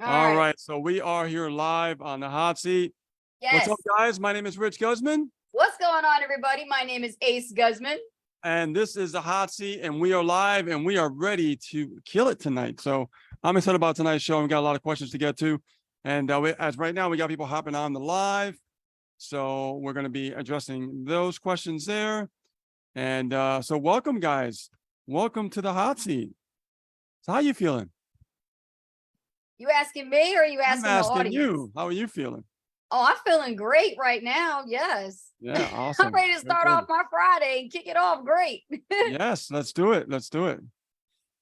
All All right. right, so we are here live on the hot seat. What's Yes. up, guys? My name is Rich Guzman, What's going on, everybody? My name is Ace Guzman. and this is the hot seat, and we are live, and we are ready to kill it tonight. So I'm excited about tonight's show. We got a lot of questions to get to, and as right now, we got people hopping on the live, so we're going to be addressing those questions there. And so welcome, guys. Welcome to the hot seat. So how you feeling? You asking me or are you I'm asking the asking audience? you. How are you feeling? Oh, I'm feeling great right now. Yes. Yeah, I'm awesome. ready to start off my Friday and kick it off great. Yes, let's do it. Let's do it.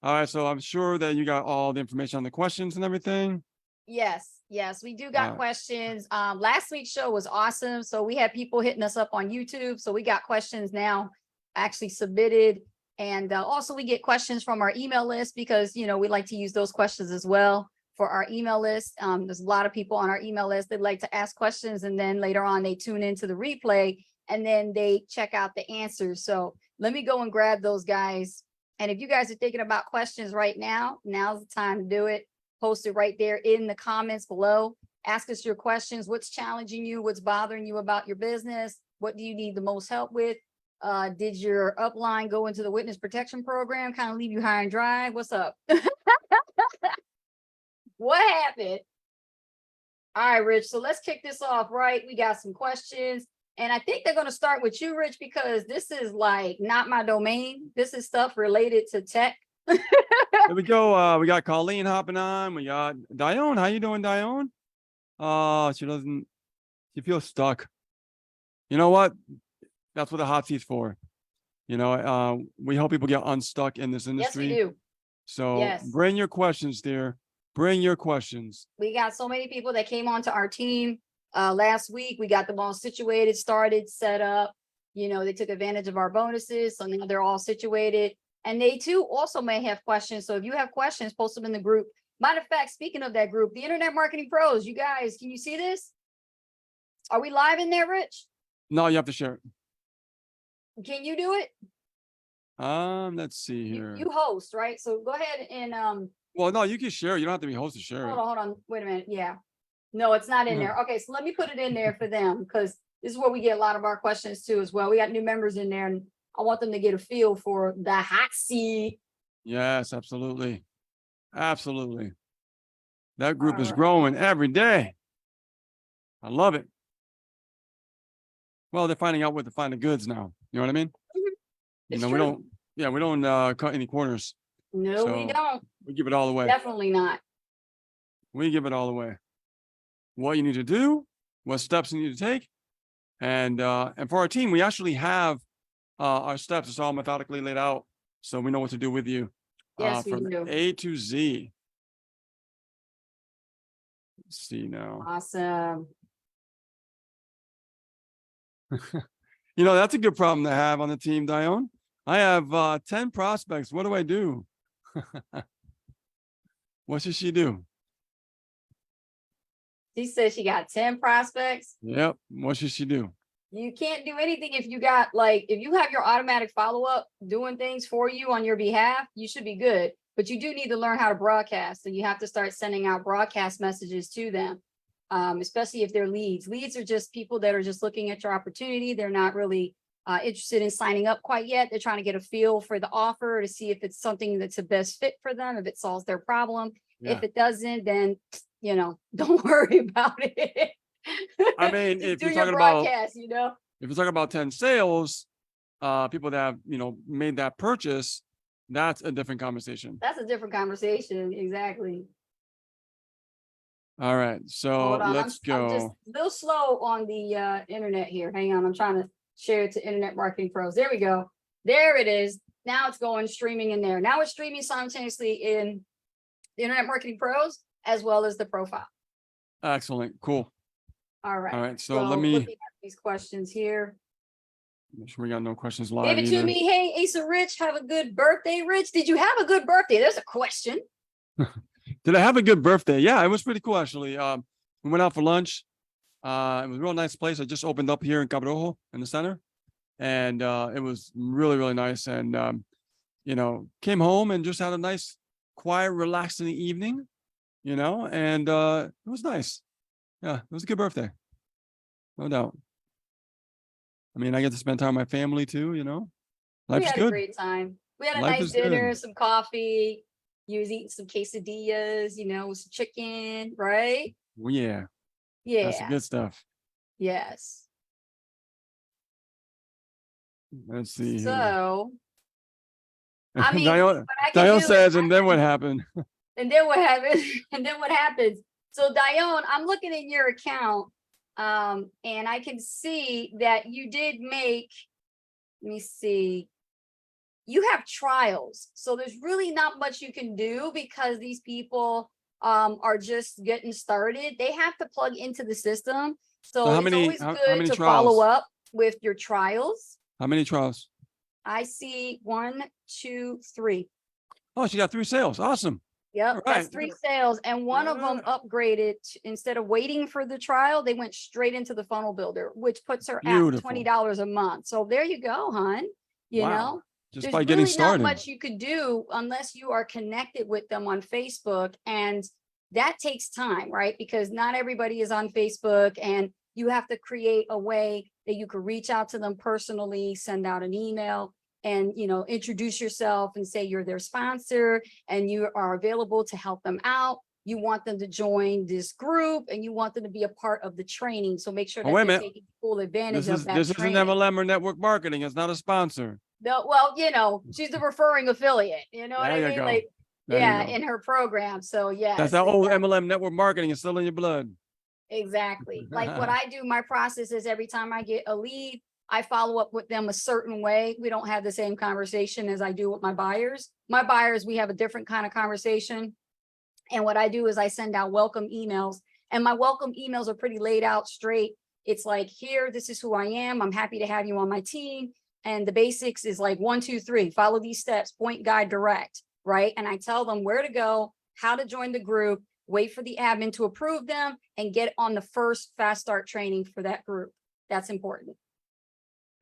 All right, so I'm sure that you got all the information on the questions and everything. Yes, we do got questions. Last week's show was awesome. So we had people hitting us up on YouTube. So we got questions now actually submitted. And also we get questions from our email list because, we like to use those questions as well for our email list. There's a lot of people on our email list that like to ask questions, and then later on they tune into the replay and then they check out the answers. So let me go and grab those guys. And if you guys are thinking about questions right now, now's the time to do it. Post it right there in the comments below. Ask us your questions. What's challenging you? What's bothering you about your business? What do you need the most help with? Did your upline go into the witness protection program, kind of leave you high and dry? What's up? What happened? All right, Rich. So let's kick this off, right? We got some questions. And I think they're going to start with you, Rich, because this is like not my domain. This is stuff related to tech. There we go. We got Colleen hopping on. We got Dione. How you doing, Dione? She feels stuck. You know what? That's what the hot seat's for. We help people get unstuck in this industry. Yes, we do. So yes. Bring your questions, dear. Bring your questions. We got so many people that came onto our team last week. We got them all situated, started, set up. They took advantage of our bonuses. So now they're all situated. And they too also may have questions. So if you have questions, post them in the group. Matter of fact, speaking of that group, the Internet Marketing Pros, you guys, can you see this? Are we live in there, Rich? No, you have to share it. Can you do it? Let's see here. You host, right? So go ahead and Well, no, you can share. You don't have to be host to share. Hold on. Wait a minute. Yeah. No, it's not in there. Okay, so let me put it in there for them because this is where we get a lot of our questions too as well. We got new members in there and I want them to get a feel for the hot seat. Yes, absolutely. Absolutely. That group is growing every day. I love it. Well, they're finding out where to find the goods now. You know what I mean? It's true. We don't cut any corners. No, so we don't. We give it all away. Definitely not. We give it all away. What you need to do, what steps you need to take. And for our team, we actually have our steps. It's all methodically laid out. So we know what to do with you. Yes, from A to Z. Let's see now. Awesome. That's a good problem to have on the team, Dione. I have 10 prospects. What do I do? What should she do? She says she got 10 prospects. Yep. What should she do? You can't do anything if you got if you have your automatic follow-up doing things for you on your behalf, you should be good. But you do need to learn how to broadcast. So you have to start sending out broadcast messages to them, especially if they're leads. Leads are just people that are just looking at your opportunity. They're not really interested in signing up quite yet. They're trying to get a feel for the offer to see if it's something that's the best fit for them, if it solves their problem. Yeah. If it doesn't, then, don't worry about it. I mean, if you're talking about 10 sales, people that have, made that purchase, that's a different conversation. That's a different conversation. Exactly. All right. So let's go. I'm just a little slow on the internet here. Hang on. I'm trying to share it to Internet Marketing Pros. There we go. There it is. Now it's going streaming in there. Now it's streaming simultaneously in the Internet Marketing Pros as well as the profile. Excellent. Cool. All right. All right. So let me looking at these questions here. Make sure we got no questions live. Give it to me. Hey, Asa Rich, have a good birthday, Rich. Did you have a good birthday? There's a question. Did I have a good birthday? Yeah, it was pretty cool actually. We went out for lunch. It was a real nice place. It just opened up here in Cabo Rojo in the center. And it was really, really nice. And came home and just had a nice, quiet, relaxing evening. and it was nice. Yeah, it was a good birthday. No doubt. I mean, I get to spend time with my family too, We Life's had a good. great time. We had a Life nice is dinner, good. some coffee. You was eating some quesadillas, with some chicken, right? Well, yeah, that's the Yeah. good stuff. Yes. Let's see here. So, I mean, Diane, what I can Diane do is says, and then what happened? and then what happens? And then what happens? So Dione, I'm looking at your account, and I can see that you did make, let me see, you have trials. So there's really not much you can do because these people are just getting started. They have to plug into the system. So So how it's many always how good many to follow trials? up with your trials. How many trials? I see 1, 2, 3. Oh, she got 3 sales. Awesome. Yep, All that's right. 3 sales, and one of them Yeah. upgraded instead of waiting for the trial, they went straight into the funnel builder, which puts her at Beautiful. $20 a month. So there you go, hon. Wow. Just There's by getting really not started. much you could do unless you are connected with them on Facebook, and that takes time, right? Because not everybody is on Facebook, and you have to create a way that you can reach out to them personally, send out an email, and introduce yourself and say you're their sponsor and you are available to help them out. You want them to join this group and you want them to be a part of the training. So make sure Oh, that wait a they're minute. taking full advantage This of is that this isn't training. MLM or network marketing. It's not a sponsor. No, well, she's the referring affiliate. You know what There I you mean? go. Like, There you yeah, go. in her program. So That's yes, that old exactly. MLM network marketing is still in your blood. Exactly. Like what I do, my process is every time I get a lead, I follow up with them a certain way. We don't have the same conversation as I do with my buyers. My buyers, we have a different kind of conversation. And what I do is I send out welcome emails, and my welcome emails are pretty laid out straight. It's like, here, this is who I am. I'm happy to have you on my team. And the basics is like 1, 2, 3, follow these steps, point, guide, direct, right? And I tell them where to go, how to join the group, wait for the admin to approve them, and get on the first fast start training for that group. That's important.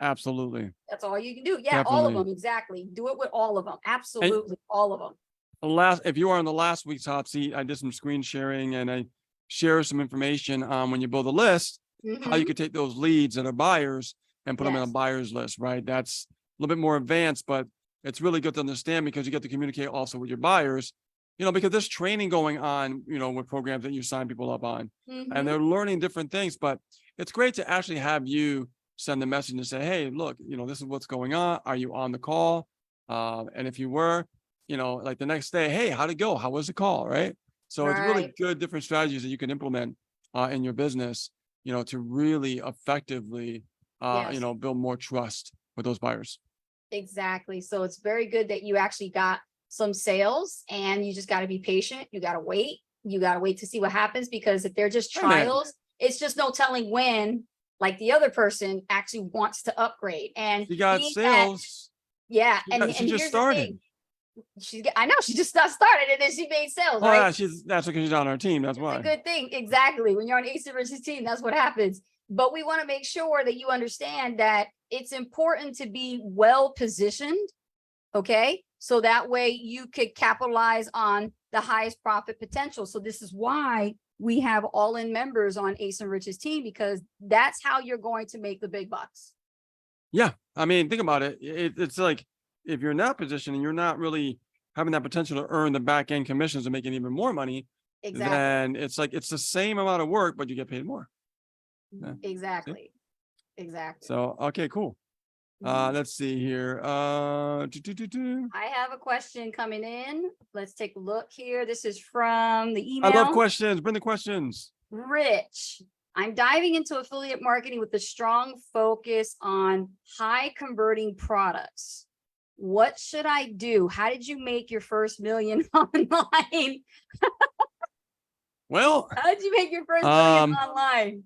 Absolutely. That's all you can do. Yeah, all of Definitely. them. Exactly. Do it with all of them. And Absolutely. All of them. if you are on the last week's hot seat, I did some screen sharing and I share some information on when you build a list, how you Mhm. could take those leads that are buyers and put them in a Yes. buyer's list, right? That's a little bit more advanced, but it's really good to understand because you get to communicate also with your buyers, because there's training going on, with programs that you sign people up on, and Mhm. they're learning different things. But it's great to actually have you send a message and say, hey, look, this is what's going on. Are you on the call? And if you were, like the next day, hey, how'd it go? How was the call? Right. So it's really Right. good, different strategies that you can implement in your business, to really effectively, Yes. build more trust with those buyers. Exactly. So it's very good that you actually got some sales, and you just got to be patient. You got to wait. You got to wait to see what happens, because if they're just Wait a minute. trials, it's just no telling when, like the other person actually wants to upgrade. And She got being that, sales. yeah. And She just here's the started. thing. I know she just got started and then she made sales, Oh, right? yeah, that's because she's on our team. That's It's a why. good thing. Exactly. When you're on Ace Rich's team, that's what happens. But we want to make sure that you understand that it's important to be well positioned. Okay. So that way you could capitalize on the highest profit potential. So this is why we have all in members on Ace and Rich's team, because that's how you're going to make the big bucks. Yeah. I mean, think about it. It's like if you're in that position and you're not really having that potential to earn the back end commissions and making even more money, Exactly. then it's like it's the same amount of work, but you get paid more. Yeah. Exactly. Exactly. So, okay, cool. Let's see here. I have a question coming in. Let's take a look here. This is from the I love email. questions. Bring the questions. Rich, I'm diving into affiliate marketing with a strong focus on high converting products. What should I do? How did you make your first million online? Well, How did you make your first million online?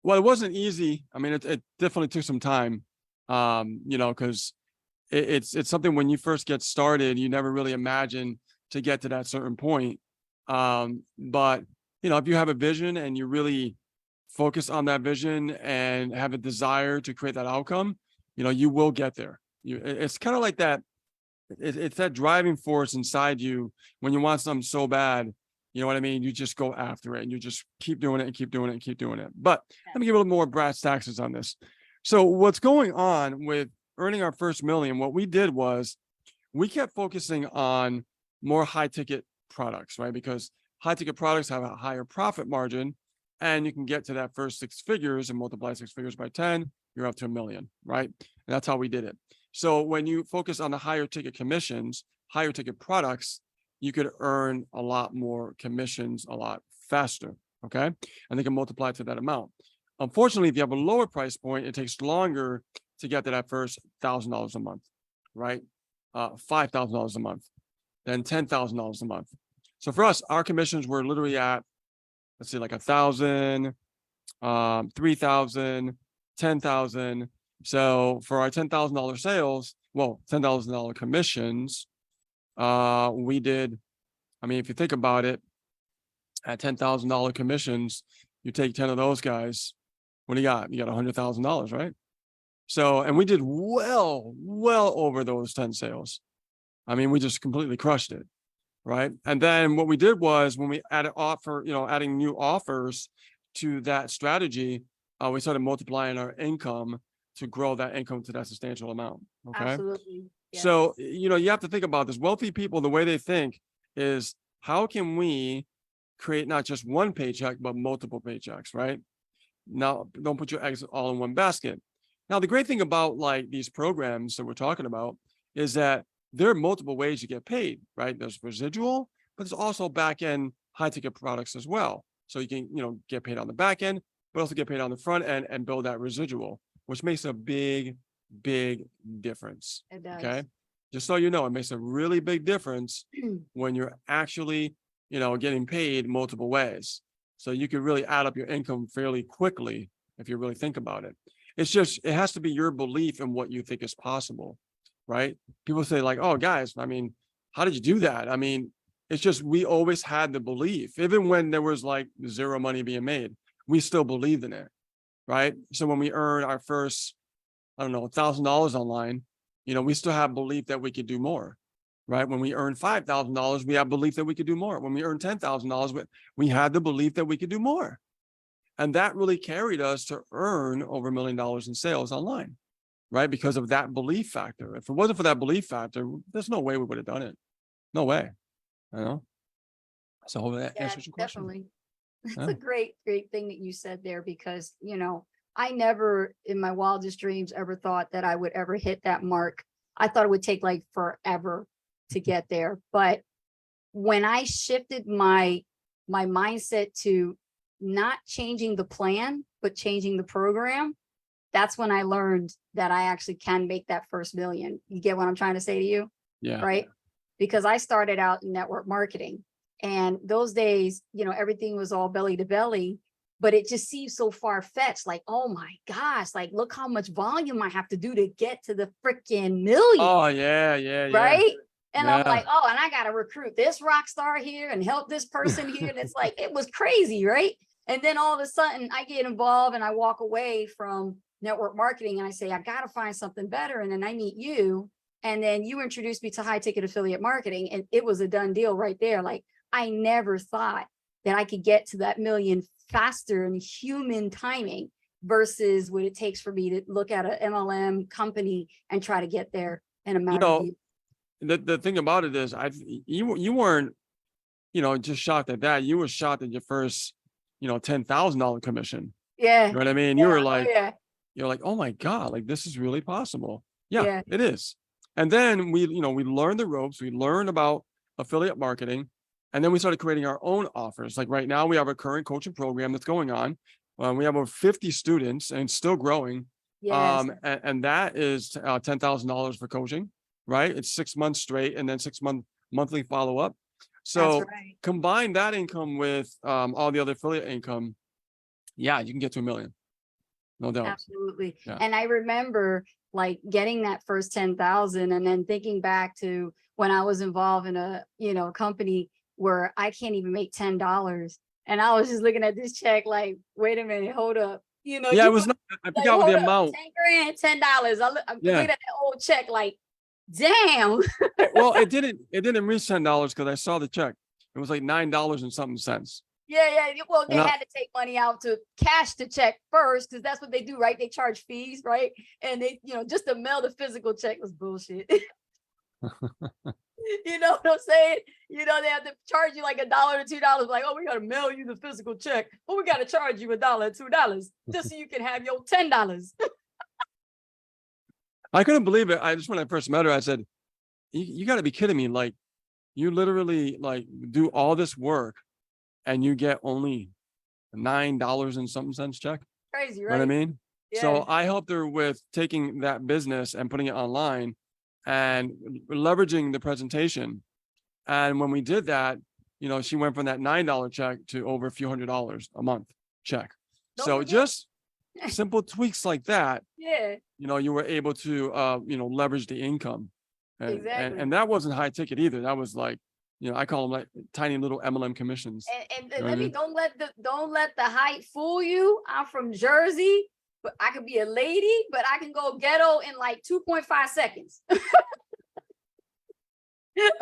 well, it wasn't easy. I mean, it definitely took some time. Because it's something when you first get started, you never really imagine to get to that certain point. But if you have a vision and you really focus on that vision and have a desire to create that outcome, you will get there. It's kind of like that. It's that driving force inside you when you want something so bad. You know what I mean? You just go after it and you just keep doing it and keep doing it and keep doing it. But let me give a little more brass taxes on this. So what's going on with earning our first million? What we did was we kept focusing on more high ticket products, right? Because high ticket products have a higher profit margin and you can get to that first 6 figures and multiply 6 figures by 10, you're up to $1 million, right? And that's how we did it. So when you focus on the higher ticket commissions, higher ticket products, you could earn a lot more commissions a lot faster, okay? And they can multiply to that amount. Unfortunately, if you have a lower price point, it takes longer to get to that first $1,000 a month, right? $5,000 a month, then $10,000 a month. So for us, our commissions were literally at, let's see, like 1,000, 3,000, 10,000. So for our $10,000 sales, well, $10,000 commissions, we did, I mean, if you think about it, at $10,000 commissions, you take 10 of those guys, what do you got? You got $100,000, right? So, and we did well over those 10 sales. I mean, we just completely crushed it, right? And then what we did was when we added adding new offers to that strategy, we started multiplying our income to grow that income to that substantial amount. Okay. Absolutely. Yes. So, you have to think about this. Wealthy people, the way they think is, how can we create not just one paycheck, but multiple paychecks, right? Now, don't put your eggs all in one basket. Now, the great thing about like these programs that we're talking about is that there are multiple ways you get paid, right? There's residual, but there's also back end high ticket products as well. So you can, get paid on the back end, but also get paid on the front end and build that residual, which makes a big difference. It does. Okay. Just so you know, it makes a really big difference when you're actually, getting paid multiple ways. So you can really add up your income fairly quickly if you really think about it. It's just, it has to be your belief in what you think is possible, right? People say like, oh, guys, I mean, how did you do that? I mean, it's just, we always had the belief, even when there was like zero money being made, we still believed in it, right? So when we earn our first, I don't know, $1,000 online, we still have belief that we could do more, right? When we earn $5,000, we have belief that we could do more. When we earn $10,000, we had the belief that we could do more. And that really carried us to earn over $1 million in sales online, right? Because of that belief factor. If it wasn't for that belief factor, there's no way we would have done it. No way. So I hope that answers your question. Definitely. That's a great thing that you said there, because, I never in my wildest dreams ever thought that I would ever hit that mark. I thought it would take like forever to get there. But when I shifted my mindset to not changing the plan, but changing the program, that's when I learned that I actually can make that first million. You get what I'm trying to say to you? Yeah. Right. Because I started out in network marketing, and those days, everything was all belly to belly, but it just seemed so far fetched. Like, oh my gosh, like, look how much volume I have to do to get to the freaking million. Oh, yeah. Right. And Yeah. I'm like, oh, and I got to recruit this rock star here and help this person here. And it's like, it was crazy. Right. And then all of a sudden I get involved and I walk away from network marketing and I say, I got to find something better. And then I meet you. And then you introduced me to high ticket affiliate marketing. And it was a done deal right there. Like, I never thought that I could get to that million faster in human timing versus what it takes for me to look at an MLM company and try to get there in a matter of years. The thing about it is, you weren't, just shocked at that. You were shocked at your first, $10,000 commission. Yeah. You know what I mean? Yeah. You were like, yeah. you're like, oh my God, like this is really possible. Yeah, it is. And then we learned the ropes. We learned about affiliate marketing. And then we started creating our own offers. Like right now, we have a current coaching program that's going on. We have over 50 students and still growing. Yes. And that is $10,000 for coaching, right? It's 6 months straight and then 6-month monthly follow-up. So That's right. combine that income with all the other affiliate income. Yeah, you can get to $1 million. No doubt. Absolutely. Yeah. And I remember like getting that first 10,000 and then thinking back to when I was involved in a, company where I can't even make $10. And I was just looking at this check like, wait a minute, hold up. Yeah, it was not, I forgot what the amount. 10 grand, $10. I'm looking at that old check like, damn. Well, it didn't reach $10 because I saw the check. It was like $9 and something cents. Yeah. Well, they And had to take money out to cash the check first, because that's what they do, right? They charge fees, right? And they, just to mail the physical check was bullshit. You know what I'm saying? They have to charge you like $1 or $2. Like, oh, we got to mail you the physical check. But we got to charge you $1, $2 just so you can have your $10. I couldn't believe it. When I first met her, I said, you got to be kidding me. Like, you literally like do all this work and you get only $9 and something cents check. Crazy, You right? know what I mean? Yeah. So I helped her with taking that business and putting it online and leveraging the presentation. And when we did that, she went from that $9 check to over a few $100s a month check. So just simple tweaks like that. Yeah. You were able to, leverage the income. Exactly. And that wasn't high ticket either. That was like, I call them like tiny little MLM commissions. And don't let the height fool you. I'm from Jersey, but I could be a lady, but I can go ghetto in like 2.5 seconds.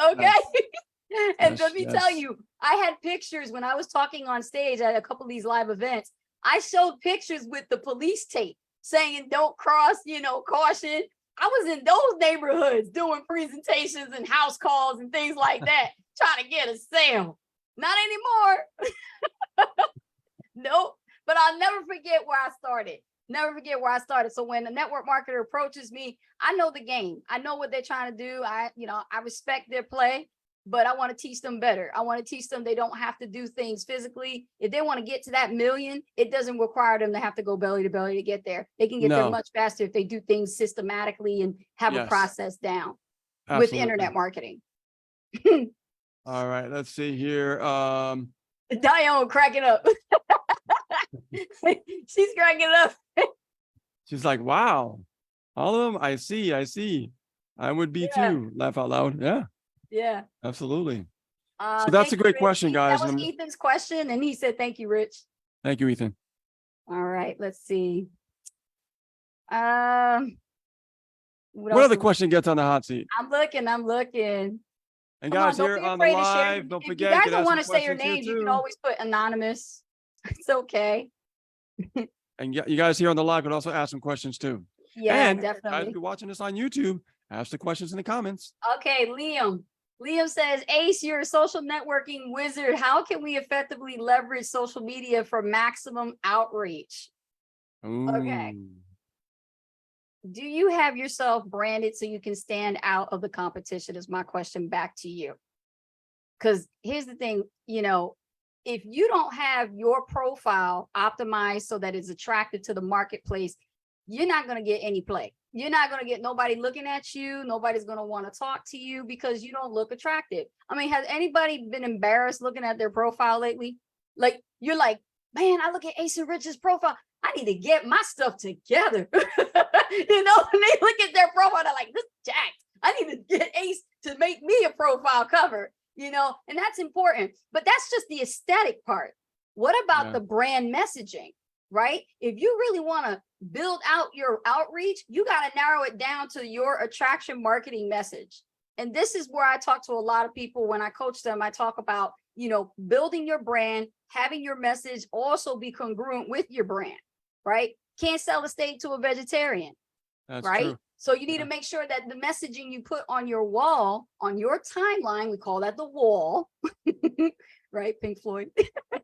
Okay. And let me tell you, I had pictures when I was talking on stage at a couple of these live events. I showed pictures with the police tape saying don't cross, caution. I was in those neighborhoods doing presentations and house calls and things like that, trying to get a sale. Not anymore. Nope. But I'll never forget where I started. Never forget where I started. So when a network marketer approaches me, I know the game. I know what they're trying to do. I respect their play, but I want to teach them better. I want to teach them they don't have to do things physically. If they want to get to that million, it doesn't require them to have to go belly to belly to get there. They can get there much faster if they do things systematically and have a process down with internet marketing. All right, let's see here. Diane cracking up. She's cracking up. She's like, wow, all of them. I see. I would be too. Laugh out loud. Yeah. Yeah. Absolutely. So that's a great question, guys. That was Ethan's question, and he said, "Thank you, Rich." Thank you, Ethan. All right, let's see. What other question gets on the hot seat? I'm looking. And guys, here on the live, don't forget. If you guys don't want to say your names, you can always put anonymous. It's okay. And you guys here on the live can also ask some questions too. Yeah, and definitely. Guys, if you're watching this on YouTube, ask the questions in the comments. Okay, Liam. Liam says, Ace, you're a social networking wizard. How can we effectively leverage social media for maximum outreach? Ooh. Okay. Do you have yourself branded so you can stand out of the competition is my question back to you. Because here's the thing, if you don't have your profile optimized so that it's attractive to the marketplace, you're not going to get any play. You're not going to get nobody looking at you. Nobody's going to want to talk to you because you don't look attractive. I mean, has anybody been embarrassed looking at their profile lately? Like, you're like, man, I look at Ace and Rich's profile. I need to get my stuff together. When they look at their profile, they're like, this is jacked. I need to get Ace to make me a profile cover, and that's important. But that's just the aesthetic part. What about the brand messaging, right? If you really want to build out your outreach, you got to narrow it down to your attraction marketing message. And this is where I talk to a lot of people when I coach them. I talk about, building your brand, having your message also be congruent with your brand, right? Can't sell a steak to a vegetarian, That's right? True. So you need to make sure that the messaging you put on your wall, on your timeline, we call that the wall, right? Pink Floyd,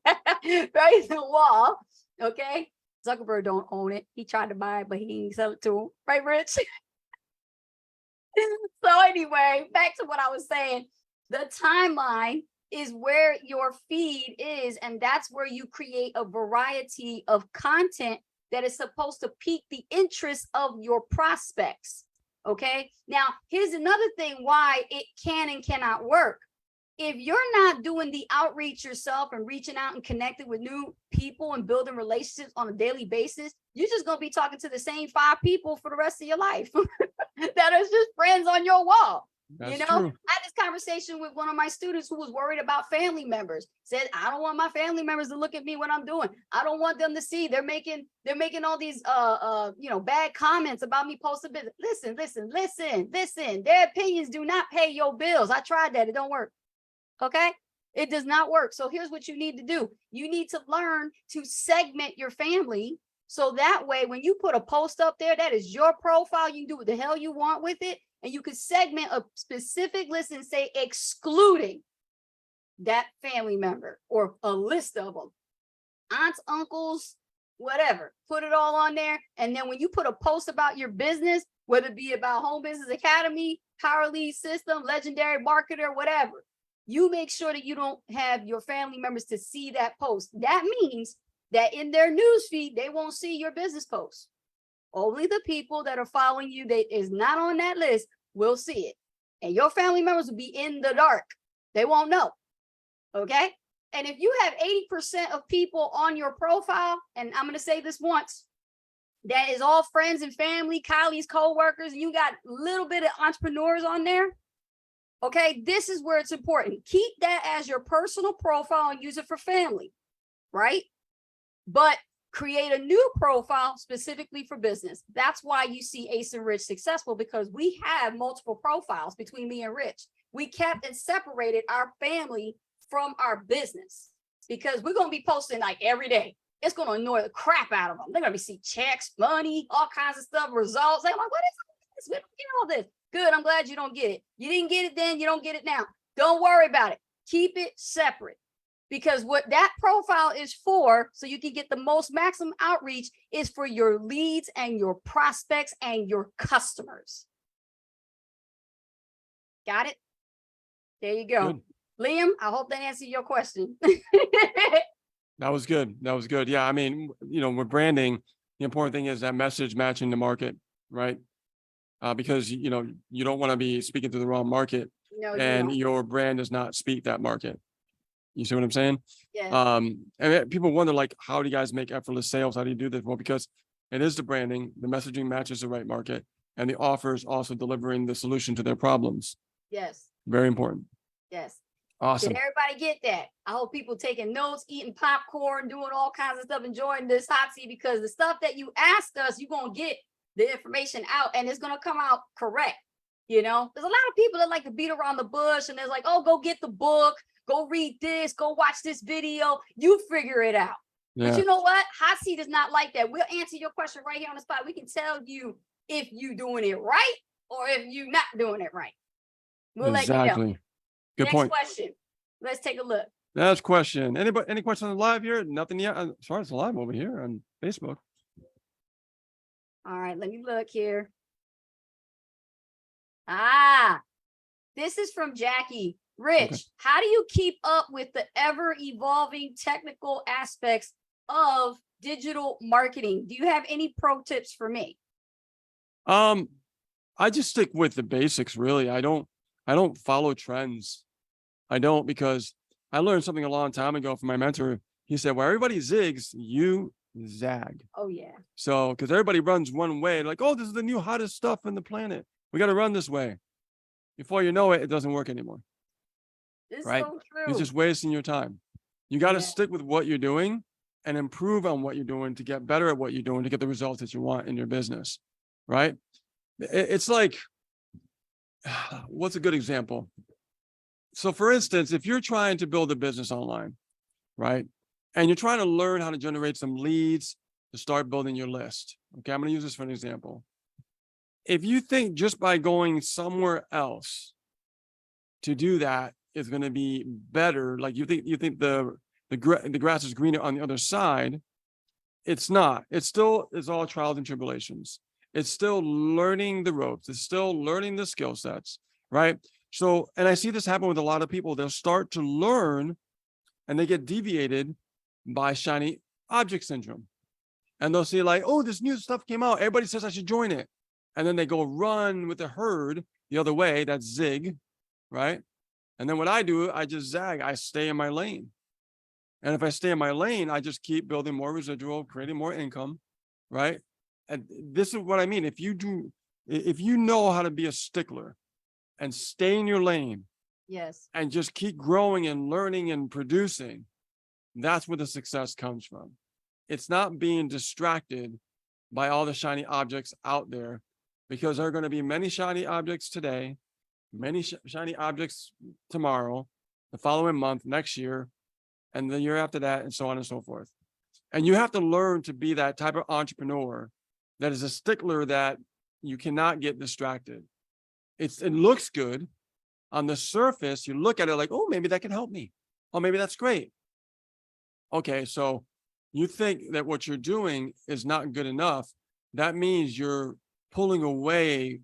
right? The wall, okay? Zuckerberg don't own it. He tried to buy it, but he didn't sell it to him, right, Rich? So anyway, back to what I was saying. The timeline is where your feed is, and that's where you create a variety of content that is supposed to pique the interest of your prospects. Okay. Now, here's another thing why it can and cannot work. If you're not doing the outreach yourself and reaching out and connecting with new people and building relationships on a daily basis, you're just going to be talking to the same 5 people for the rest of your life that are just friends on your wall. That's True. I had this conversation with one of my students who was worried about family members. Said, I don't want my family members to look at me when I'm doing. I don't want them to see they're making all these bad comments about me posting business. Listen. Their opinions do not pay your bills. I tried that. It don't work. Okay. It does not work. So here's what you need to do. You need to learn to segment your family. So that way, when you put a post up there, that is your profile. You can do what the hell you want with it. And you can segment a specific list and say excluding that family member or a list of them. Aunts, uncles, whatever. Put it all on there. And then when you put a post about your business, whether it be about Home Business Academy, Power Lead System, Legendary Marketer, whatever, you make sure that you don't have your family members to see that post. That means that in their news feed, they won't see your business post. Only the people that are following you that is not on that list will see it. And your family members will be in the dark. They won't know. Okay? And if you have 80% of people on your profile, and I'm going to say this once, that is all friends and family, colleagues, co-workers, and you got a little bit of entrepreneurs on there. Okay, this is where it's important. Keep that as your personal profile and use it for family, right? But create a new profile specifically for business. That's why you see Ace and Rich successful, because we have multiple profiles between me and Rich. We kept and separated our family from our business because we're going to be posting like every day. It's going to annoy the crap out of them. They're going to see checks, money, all kinds of stuff, results. They're like, what is this? We don't get all this. Good. I'm glad you don't get it. You didn't get it then. You don't get it now. Don't worry about it. Keep it separate, because what that profile is for, so you can get the most maximum outreach, is for your leads and your prospects and your customers. Got it? There you go. Good. Liam, I hope that answered your question. That was good. That was good. Yeah. I mean, with branding, the important thing is that message matching the market, right? Because, you don't want to be speaking to the wrong market, No, and your brand does not speak that market. You see what I'm saying? Yeah. And people wonder, like, how do you guys make effortless sales? How do you do this? Well, because it is the branding, the messaging matches the right market, and the offer is also delivering the solution to their problems. Yes. Very important. Yes. Awesome. Did everybody get that? I hope people taking notes, eating popcorn, doing all kinds of stuff, enjoying this hot seat, because the stuff that you asked us, you're going to get the information out and it's going to come out correct. There's a lot of people that like to beat around the bush and they're like, oh, go get the book, go read this, go watch this video. You figure it out. Yeah. But you know what? Hot seat is not like that. We'll answer your question right here on the spot. We can tell you if you're doing it right or if you're not doing it right. We'll let you know. Good Next point. question. Let's take a look. Next question. Anybody? Any questions on live here? Nothing yet. As far as live over here on Facebook. All right, let me look here. This is from Jackie. Rich, okay. How do you keep up with the ever-evolving technical aspects of digital marketing? Do you have any pro tips for me? I just stick with the basics, really. I don't follow trends. I don't, because I learned something a long time ago from my mentor. He said, where everybody zigs, you zag. Oh, yeah. So, because everybody runs one way, like, oh, this is the new hottest stuff on the planet. We got to run this way. Before you know it, it doesn't work anymore. It's right? So true. You're just wasting your time. You got to stick with what you're doing and improve on what you're doing to get better at what you're doing to get the results that you want in your business, right? It's like, what's a good example? So for instance, if you're trying to build a business online, right? And you're trying to learn how to generate some leads to start building your list. Okay, I'm going to use this for an example. If you think just by going somewhere else to do that is going to be better, like you think the grass is greener on the other side, it's not. It still is all trials and tribulations. It's still learning the ropes. It's still learning the skill sets, right? So, and I see this happen with a lot of people. They'll start to learn and they get deviated by shiny object syndrome. And they'll see like, oh, this new stuff came out. Everybody says I should join it. And then they go run with the herd the other way. That's zig, right? And then what I do, I just zag. I stay in my lane. And if I stay in my lane, I just keep building more residual, creating more income, right? And this is what I mean. If you know how to be a stickler and stay in your lane, yes, and just keep growing and learning and producing, that's where the success comes from. It's not being distracted by all the shiny objects out there, because there are going to be many shiny objects today, many shiny objects tomorrow. the following month, next year, and the year after that, and so on and so forth. And you have to learn to be that type of entrepreneur that is a stickler, that you cannot get distracted. It looks good on the surface. You look at it like, oh, maybe that can help me. Oh, maybe that's great. Okay, so you think that what you're doing is not good enough. That means you're pulling away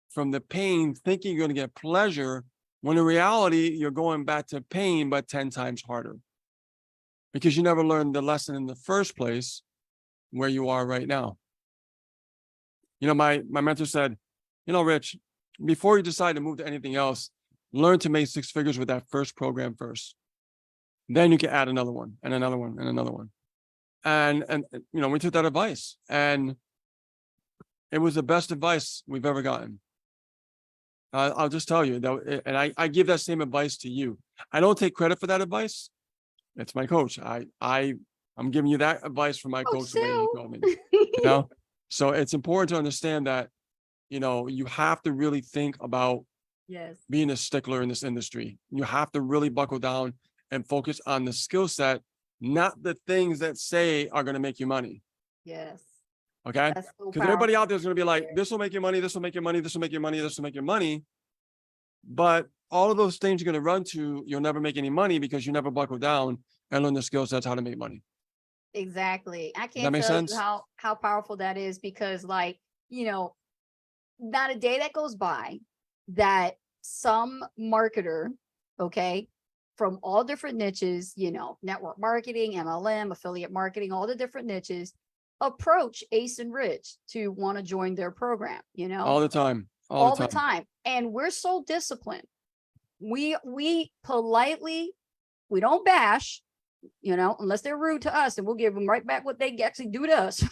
from the pain, thinking you're going to get pleasure, when in reality, you're going back to pain, but 10 times harder. Because you never learned the lesson in the first place where you are right now. You know, my mentor said, you know, Rich, before you decide to move to anything else, learn to make 6 figures with that first program first. Then you can add another one and another one and another one. And you know, we took that advice, and it was the best advice we've ever gotten. I'll just tell you that, and I give that same advice to you. I don't take credit for that advice. It's my coach. I'm giving you that advice from my coach the way he told me. You know, so it's important to understand that, you know, you have to really think about being a stickler in this industry. You have to really buckle down and focus on the skill set, not the things that say are going to make you money. Yes. Okay. Because everybody out there is going to be like, this will make you money. This will make you money. This will make you money. This will make you money. But all of those things you're going to run to, you'll never make any money because you never buckle down and learn the skill sets how to make money. Exactly. I can't tell you how powerful that is, because, like, you know, not a day that goes by that some marketer, okay, from all different niches, you know, network marketing, MLM, affiliate marketing, all the different niches, approach Ace and Rich to want to join their program, you know, all the time, all the time. And we're so disciplined. We politely, we don't bash, you know, unless they're rude to us, and we'll give them right back what they actually do to us.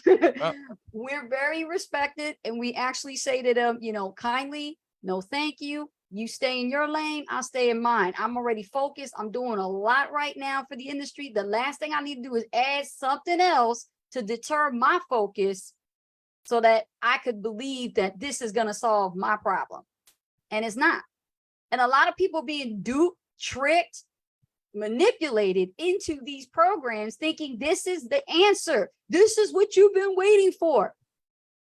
We're very respected, and we actually say to them, you know, kindly, no, thank you. You stay in your lane, I'll stay in mine. I'm already focused. I'm doing a lot right now for the industry. The last thing I need to do is add something else to deter my focus so that I could believe that this is going to solve my problem. And it's not. And a lot of people being duped, tricked, manipulated into these programs thinking this is the answer. This is what you've been waiting for,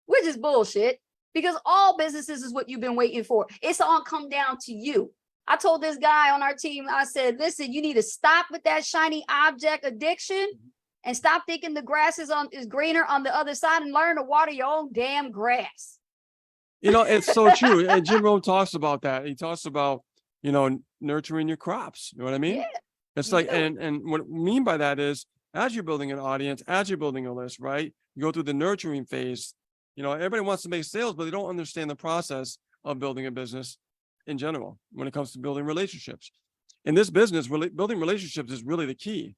which is bullshit, because all businesses is what you've been waiting for. It's all come down to you. I told this guy on our team, I said, listen, you need to stop with that shiny object addiction and stop thinking the grass is greener on the other side, and learn to water your own damn grass. You know, it's so true. And Jim Rohn talks about that. He talks about, you know, nurturing your crops. You know what I mean? Yeah, it's like, and what I mean by that is, as you're building an audience, as you're building a list, right? You go through the nurturing phase. You know, everybody wants to make sales, but they don't understand the process of building a business in general when it comes to building relationships. In this business, building relationships is really the key.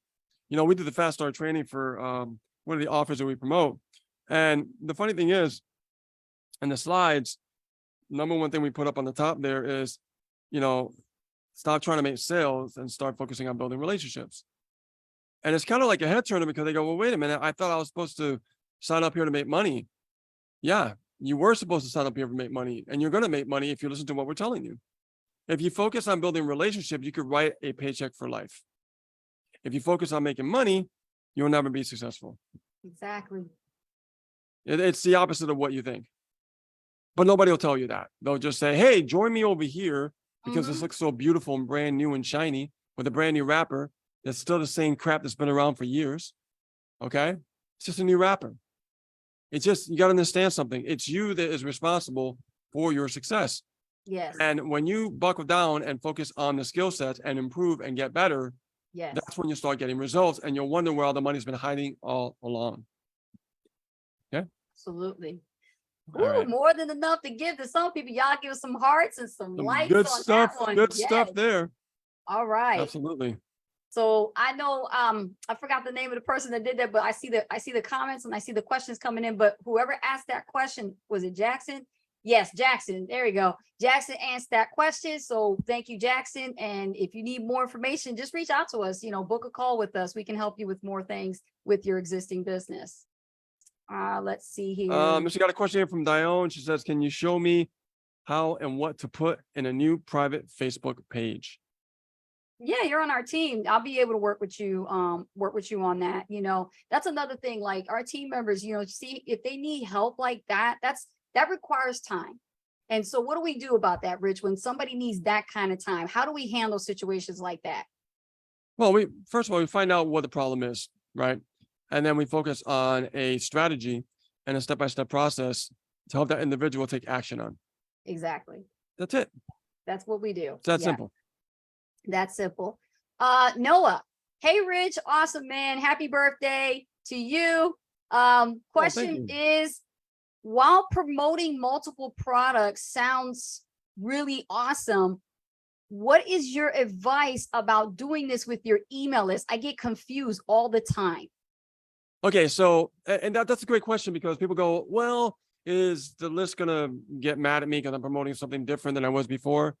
You know, we do the fast start training for one of the offers that we promote. And the funny thing is, in the slides, number one thing we put up on the top there is, you know, stop trying to make sales and start focusing on building relationships. And it's kind of like a head turner, because they go, well, wait a minute, I thought I was supposed to sign up here to make money. Yeah, you were supposed to sign up here to make money, and you're going to make money if you listen to what we're telling you. If you focus on building relationships, you could write a paycheck for life. If you focus on making money, you'll never be successful. Exactly. It's the opposite of what you think. But nobody will tell you that. They'll just say, hey, join me over here because this looks so beautiful and brand new and shiny with a brand new wrapper that's still the same crap that's been around for years. Okay? It's just a new wrapper. It's just, you got to understand something. It's you that is responsible for your success. Yes. And when you buckle down and focus on the skill sets and improve and get better, that's when you start getting results, and you'll wonder where all the money's been hiding all along. Yeah. Absolutely. All right. More than enough to give to some people. Y'all give us some hearts and some likes good on stuff. that one. Good stuff there. All right. Absolutely. So I know I forgot the name of the person that did that, but I see the comments and I see the questions coming in. But whoever asked that question, was it Jackson? Yes, Jackson. There you go. Jackson asked that question. So thank you, Jackson. And if you need more information, just reach out to us, you know, book a call with us. We can help you with more things with your existing business. Let's see here. She got a question here from Dione. She says, can you show me how and what to put in a new private Facebook page? Yeah, you're on our team. I'll be able to work with you on that. That's another thing. Like our team members, see if they need help like that, that requires time. And so what do we do about that, Rich, when somebody needs that kind of time? How do we handle situations like that? Well, first of all, we find out what the problem is, right? And then we focus on a strategy and a step-by-step process to help that individual take action on. Exactly. That's it. That's what we do. It's that simple. That's simple. Noah. Hey, Rich. Awesome, man. Happy birthday to you. Question is, while promoting multiple products sounds really awesome, what is your advice about doing this with your email list? I get confused all the time. Okay, so, and that's a great question, because people go, well, is the list going to get mad at me because I'm promoting something different than I was before?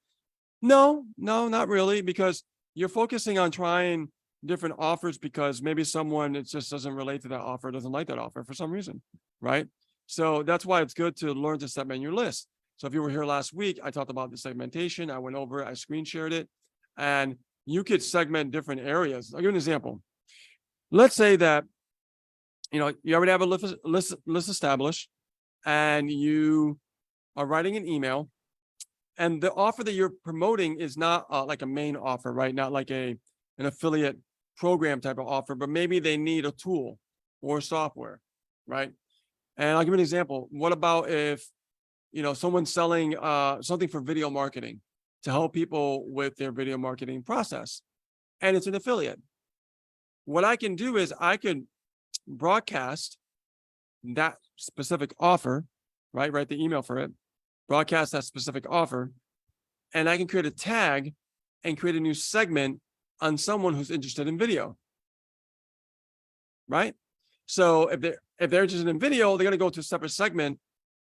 No, not really, because you're focusing on trying different offers because maybe someone, it just doesn't relate to that offer, doesn't like that offer for some reason, right? So that's why it's good to learn to segment your list. So if you were here last week, I talked about the segmentation. I went over it, I screen shared it, and you could segment different areas. I'll give you an example. Let's say that, you already have a list established, and you are writing an email, and the offer that you're promoting is not like a main offer, right? Not like an affiliate program type of offer, but maybe they need a tool or software, right? And I'll give you an example. What about if, someone's selling something for video marketing to help people with their video marketing process, and it's an affiliate? What I can do is I could broadcast that specific offer, right? Write the email for it, broadcast that specific offer, and I can create a tag and create a new segment on someone who's interested in video, right? So if they're interested in video, they're going to go to a separate segment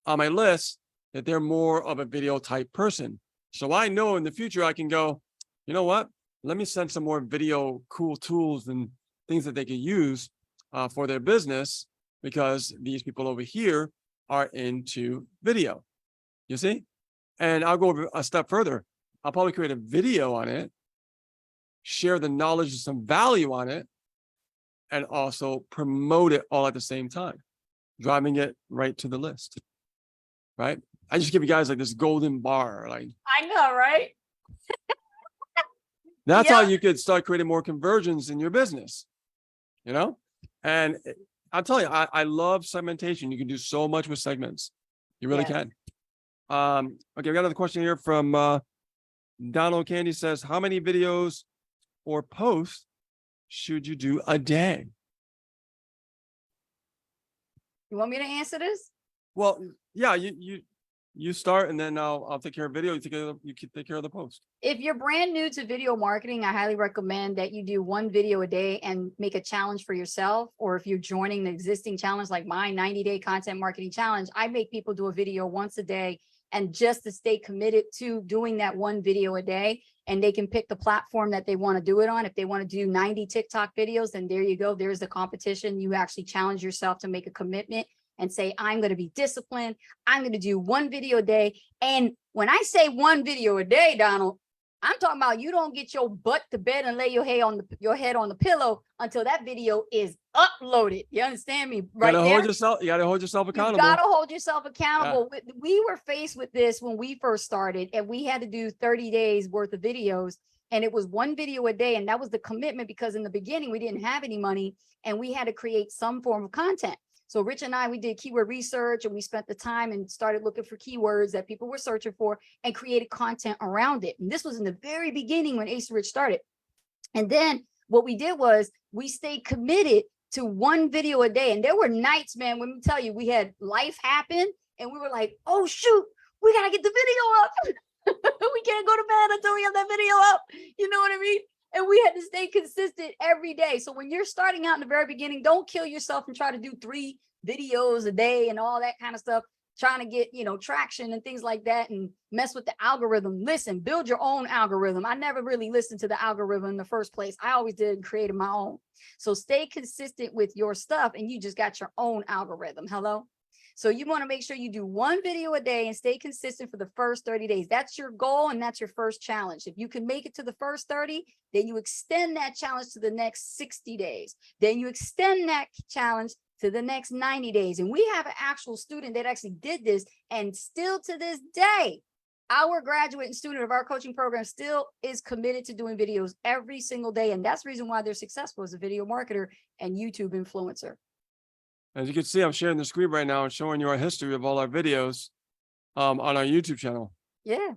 on my list that they're more of a video type person. So I know in the future I can go, you know what? Let me send some more video cool tools and things that they can use for their business, because these people over here are into video. You see? And I'll go over a step further. I'll probably create a video on it, share the knowledge and some value on it, and also promote it all at the same time, driving it right to the list, right? I just give you guys like this golden bar. Like, I know, right? That's how you could start creating more conversions in your business, And I'll tell you, I love segmentation. You can do so much with segments. You really can. Okay, we got another question here from Donald Candy says, how many videos or posts should you do a day? You want me to answer this? Well, yeah, you start, and then I'll take care of video. You take care of the post. If you're brand new to video marketing, I highly recommend that you do one video a day and make a challenge for yourself. Or if you're joining the existing challenge, like my 90-day content marketing challenge, I make people do a video once a day, and just to stay committed to doing that one video a day. And they can pick the platform that they want to do it on. If they want to do 90 TikTok videos, then there you go. There's the competition. You actually challenge yourself to make a commitment and say, I'm going to be disciplined. I'm going to do one video a day. And when I say one video a day, Donald, I'm talking about you don't get your butt to bed and lay your head on the pillow until that video is uploaded. You understand me? Right there. You gotta hold yourself accountable. You gotta hold yourself accountable. Yeah. We were faced with this when we first started, and we had to do 30 days worth of videos, and it was one video a day. And that was the commitment, because in the beginning we didn't have any money and we had to create some form of content. So Rich and I, we did keyword research, and we spent the time and started looking for keywords that people were searching for and created content around it. And this was in the very beginning when Ace Rich started. And then what we did was we stayed committed to one video a day. And there were nights, man, when we tell you, we had life happen and we were like, oh shoot, we gotta get the video up. We can't go to bed until we have that video up. You know what I mean? And we had to stay consistent every day. So when you're starting out in the very beginning, don't kill yourself and try to do 3 videos a day and all that kind of stuff, trying to get, traction and things like that and mess with the algorithm. Listen, build your own algorithm. I never really listened to the algorithm in the first place. I always did and created my own. So stay consistent with your stuff, and you just got your own algorithm. Hello? So you want to make sure you do one video a day and stay consistent for the first 30 days. That's your goal. And that's your first challenge. If you can make it to the first 30, then you extend that challenge to the next 60 days. Then you extend that challenge to the next 90 days. And we have an actual student that actually did this. And still to this day, our graduate and student of our coaching program still is committed to doing videos every single day. And that's the reason why they're successful as a video marketer and YouTube influencer. As you can see, I'm sharing the screen right now and showing you our history of all our videos on our YouTube channel. Yeah.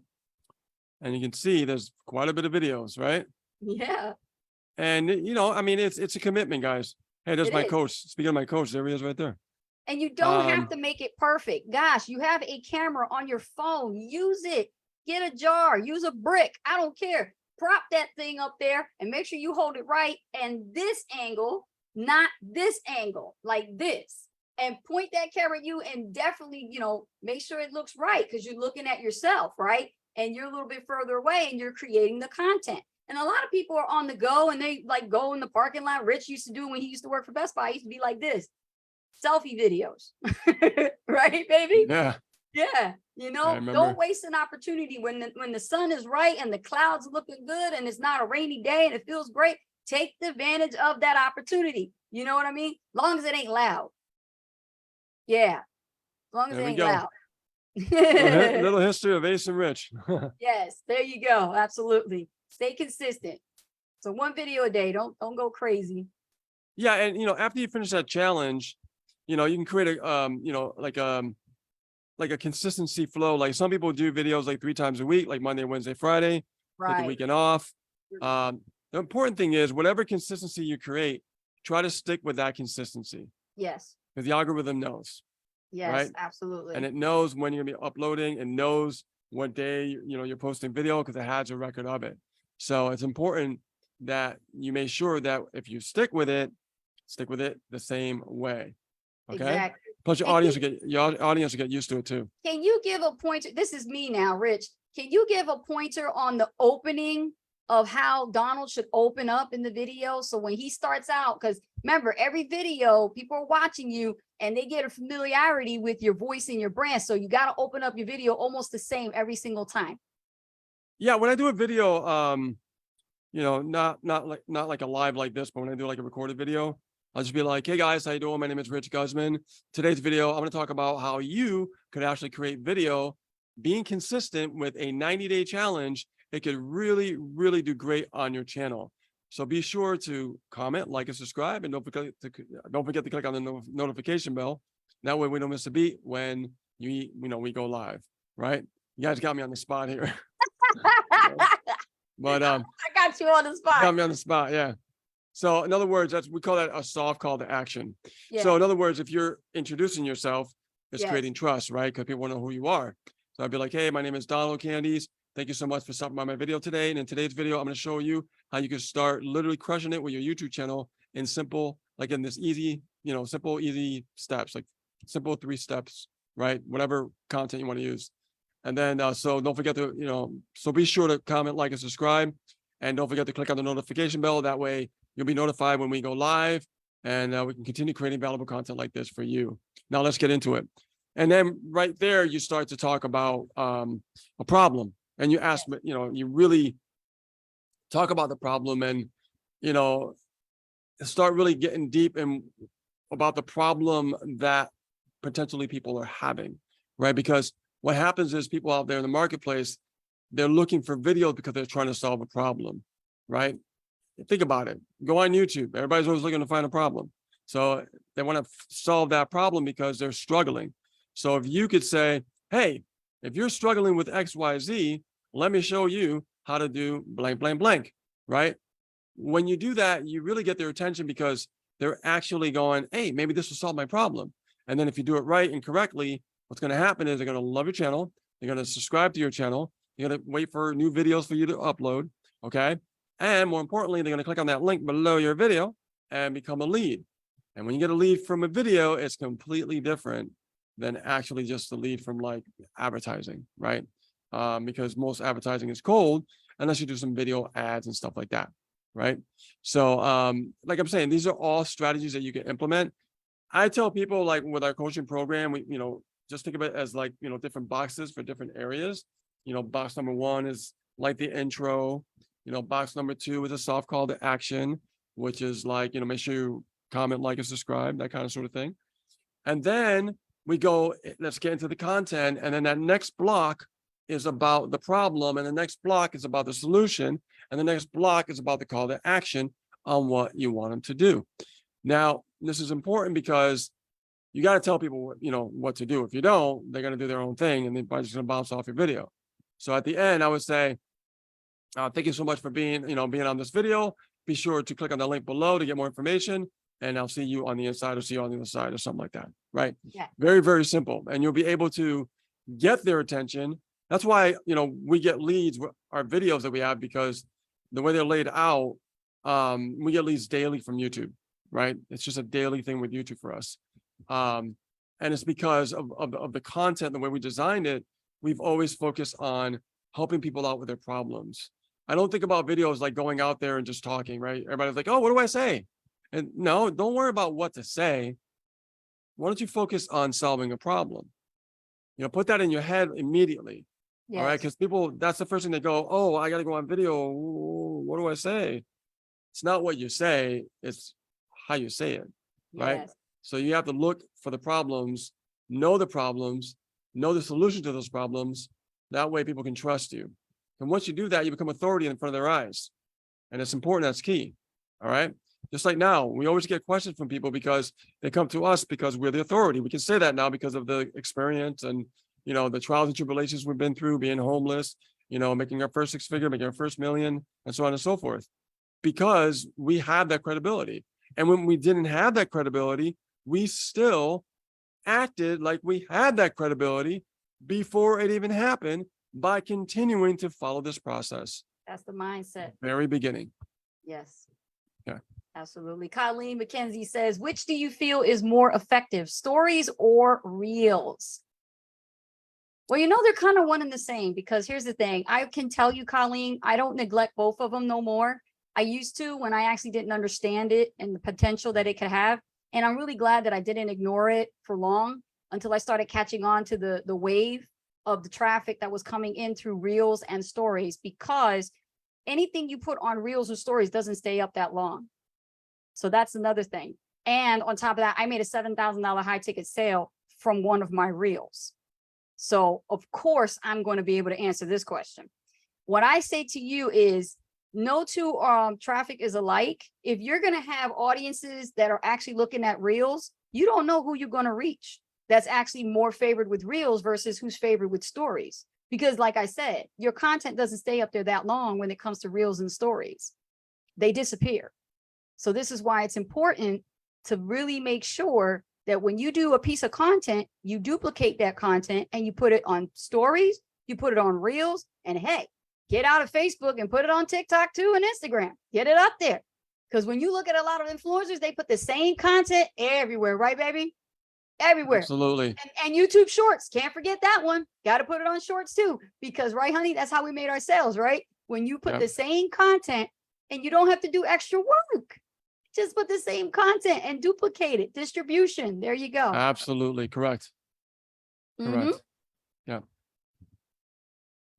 And you can see there's quite a bit of videos, right? Yeah. And I mean, it's a commitment, guys. Hey, there's It my is. coach. Speaking of my coach, there he is right there. And you don't have to make it perfect. Gosh, you have a camera on your phone. Use it. Get a jar. Use a brick. I don't care. Prop that thing up there and make sure you hold it right. And this angle, not this angle, like this. And point that camera at you and definitely, make sure it looks right because you're looking at yourself, right? And you're a little bit further away and you're creating the content. And a lot of people are on the go and they like go in the parking lot. Rich used to do when he used to work for Best Buy. He used to be like this. Selfie videos, right, baby? Yeah. Yeah. Don't waste an opportunity when the sun is right and the clouds looking good and it's not a rainy day and it feels great. Take the advantage of that opportunity. You know what I mean? Long as it ain't loud. Yeah. Long as it ain't loud. Little history of Ace and Rich. Yes, there you go. Absolutely. Stay consistent. So one video a day. Don't go crazy. Yeah, and after you finish that challenge, you can create a like a consistency flow. Like some people do videos like 3 times a week, like Monday, Wednesday, Friday, take the weekend off. The important thing is whatever consistency you create, try to stick with that consistency. Yes. Because the algorithm knows. Yes, right? Absolutely. And it knows when you're gonna be uploading and knows what day you're posting video because it has a record of it. So it's important that you make sure that if you stick with it the same way. Okay. Exactly. Plus your audience will get used to it too. Can you give a pointer? This is me now, Rich. Can you give a pointer on the opening of how Donald should open up in the video? So when he starts out, because remember, every video, people are watching you and they get a familiarity with your voice and your brand. So you got to open up your video almost the same every single time. Yeah, when I do a video, not like a live like this, but when I do like a recorded video, I'll just be like, hey guys, how you doing? My name is Rich Guzman. Today's video, I'm going to talk about how you could actually create video being consistent with a 90-day challenge. It could really, really do great on your channel. So be sure to comment, like, and subscribe, and don't forget to click on the notification bell. That way we don't miss a beat when we go live, right? You guys got me on the spot here. But I got you on the spot. Got me on the spot, yeah. So in other words, we call that a soft call to action. Yeah. So in other words, if you're introducing yourself, it's creating trust, right? Because people want to know who you are. So I'd be like, hey, my name is Donald Candies. Thank you so much for stopping by my video today. And in today's video, I'm going to show you how you can start literally crushing it with your YouTube channel in simple, like in this easy, simple, easy steps, like simple 3 steps, right? Whatever content you want to use. And then, so don't forget to, so be sure to comment, like, and subscribe. And don't forget to click on the notification bell. That way you'll be notified when we go live and we can continue creating valuable content like this for you. Now let's get into it. And then right there, you start to talk about a problem. And you ask, you really talk about the problem and, start really getting deep in about the problem that potentially people are having, right? Because what happens is people out there in the marketplace, they're looking for videos because they're trying to solve a problem, right? Think about it. Go on YouTube. Everybody's always looking to find a problem. So they want to solve that problem because they're struggling. So if you could say, hey, if you're struggling with XYZ, let me show you how to do blank, blank, blank, right? When you do that, you really get their attention because they're actually going, hey, maybe this will solve my problem. And then if you do it right and correctly, what's going to happen is they're going to love your channel. They're going to subscribe to your channel. You're going to wait for new videos for you to upload. Okay. And more importantly, they're going to click on that link below your video and become a lead. And when you get a lead from a video, it's completely different than actually just the lead from like advertising, right? Because most advertising is cold unless you do some video ads and stuff like that, right? So like I'm saying, these are all strategies that you can implement. I tell people, like, with our coaching program, we, just think of it as like, different boxes for different areas. Box number one is like the intro. Box number two is a soft call to action, which is like, make sure you comment, like, and subscribe, that kind of sort of thing. And then we go, let's get into the content. And then that next block is about the problem. And the next block is about the solution. And the next block is about the call to action on what you want them to do. Now, this is important because you got to tell people, what to do. If you don't, they're going to do their own thing and they're just going to bounce off your video. So at the end, I would say, thank you so much for being on this video. Be sure to click on the link below to get more information. And I'll see you on the inside or see you on the other side or something like that. Right. Yeah. Very, very simple. And you'll be able to get their attention. That's why, we get leads with our videos that we have, because the way they're laid out, we get leads daily from YouTube. Right. It's just a daily thing with YouTube for us. And it's because of the content, the way we designed it. We've always focused on helping people out with their problems. I don't think about videos like going out there and just talking, right? Everybody's like, oh, what do I say? And no, don't worry about what to say. Why don't you focus on solving a problem? Put that in your head immediately. Yes. All right. Because people, that's the first thing they go, oh, I got to go on video. What do I say? It's not what you say, it's how you say it. Right. Yes. So you have to look for the problems, know the solution to those problems. That way people can trust you. And once you do that, you become authority in front of their eyes. And it's important. That's key. All right. Just like now, we always get questions from people because they come to us because we're the authority. We can say that now because of the experience and, the trials and tribulations we've been through, being homeless, making our first six figure, making our first million, and so on and so forth, because we have that credibility. And when we didn't have that credibility, we still acted like we had that credibility before it even happened by continuing to follow this process. That's the mindset. Very beginning. Yes. Yeah. Absolutely. Colleen McKenzie says, which do you feel is more effective, stories or reels? Well, they're kind of one and the same, because here's the thing. I can tell you, Colleen, I don't neglect both of them no more. I used to when I actually didn't understand it and the potential that it could have. And I'm really glad that I didn't ignore it for long until I started catching on to the wave of the traffic that was coming in through reels and stories, because anything you put on reels or stories doesn't stay up that long. So that's another thing. And on top of that, I made a $7,000 high ticket sale from one of my reels. So of course, I'm going to be able to answer this question. What I say to you is, no two traffic is alike. If you're going to have audiences that are actually looking at reels, you don't know who you're going to reach. That's actually more favored with reels versus who's favored with stories. Because like I said, your content doesn't stay up there that long when it comes to reels and stories. They disappear. So this is why it's important to really make sure that when you do a piece of content, you duplicate that content and you put it on stories, you put it on reels, and hey, get out of Facebook and put it on TikTok too and Instagram. Get it up there. Because when you look at a lot of influencers, they put the same content everywhere, right, baby? Everywhere. Absolutely. And YouTube Shorts. Can't forget that one. Got to put it on Shorts too. Because, right, honey, that's how we made our sales, right? When you put the same content and you don't have to do extra work. Just put the same content and duplicate it. Distribution. There you go. Absolutely. Correct. Correct. Yeah.